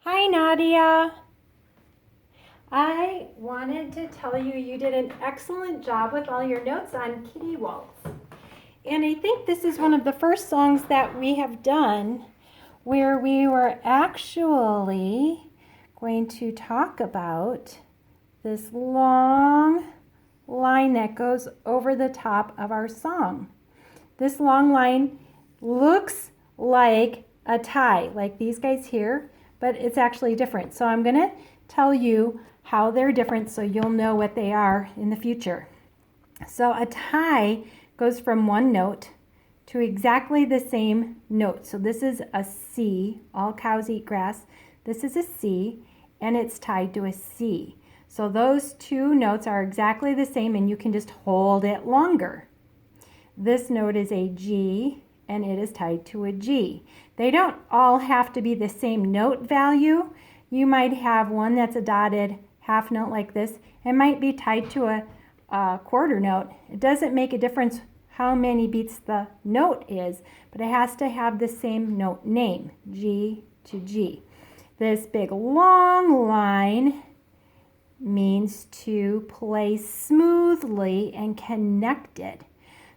Hi, Nadia. I wanted to tell you you did an excellent job with all your notes on Kitty Waltz. And I think this is one of the first songs that we have done where we were actually going to talk about this long line that goes over the top of our song. This long line looks like a tie, like these guys here, but it's actually different. So I'm going to tell you how they're different so you'll know what they are in the future. So a tie goes from one note to exactly the same note. So this is a C, all cows eat grass. This is a C, and it's tied to a C. So those two notes are exactly the same, and you can just hold it longer. This note is a G, and it is tied to a G. They don't all have to be the same note value. You might have one that's a dotted half note like this. It might be tied to a quarter note. It doesn't make a difference how many beats the note is, but it has to have the same note name, G to G. This big long line means to play smoothly and connected.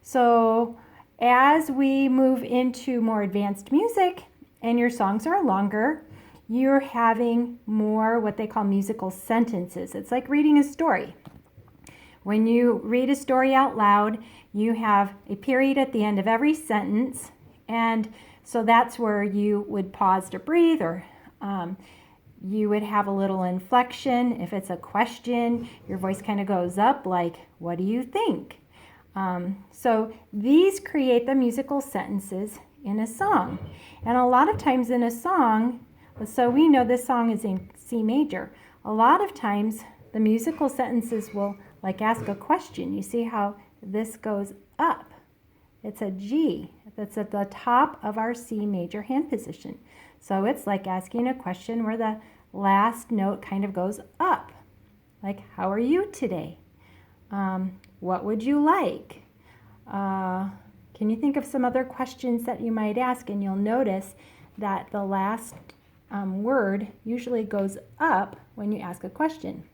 So as we move into more advanced music and your songs are longer, you're having more what they call musical sentences. It's like reading a story. When you read a story out loud, you have a period at the end of every sentence, and so that's where you would pause to breathe, or you would have a little inflection. If it's a question, your voice kind of goes up like, what do you think? So these create the musical sentences in a song. And a lot of times in a song, so we know this song is in C major. A lot of times the musical sentences will like ask a question. You see how this goes up. It's a G that's at the top of our C major hand position. So it's like asking a question where the last note kind of goes up. Like, how are you today? What would you like? Can you think of some other questions that you might ask? And you'll notice that the last word usually goes up when you ask a question.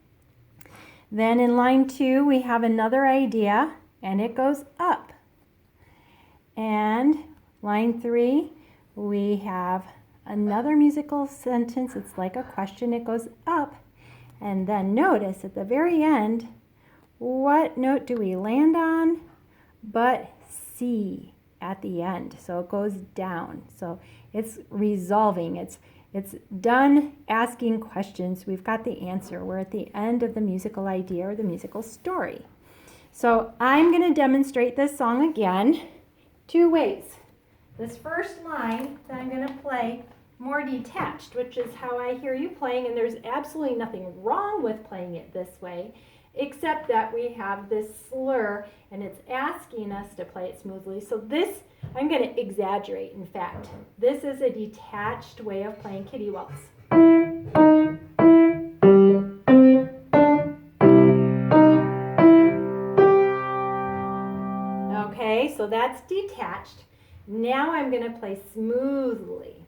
Then in line 2, we have another idea, and it goes up. And line 3, we have another musical sentence. It's like a question. It goes up. And then notice at the very end, what note do we land on? But C at the end. So it goes down. So it's resolving. It's done asking questions. We've got the answer. We're at the end of the musical idea or the musical story. So I'm going to demonstrate this song again 2 ways. This first line that I'm going to play more detached, which is how I hear you playing, and there's absolutely nothing wrong with playing it this way, except that we have this slur and it's asking us to play it smoothly. So this, I'm going to exaggerate. In fact, this is a detached way of playing Kitty Waltz. Okay, so that's detached. Now I'm going to play smoothly.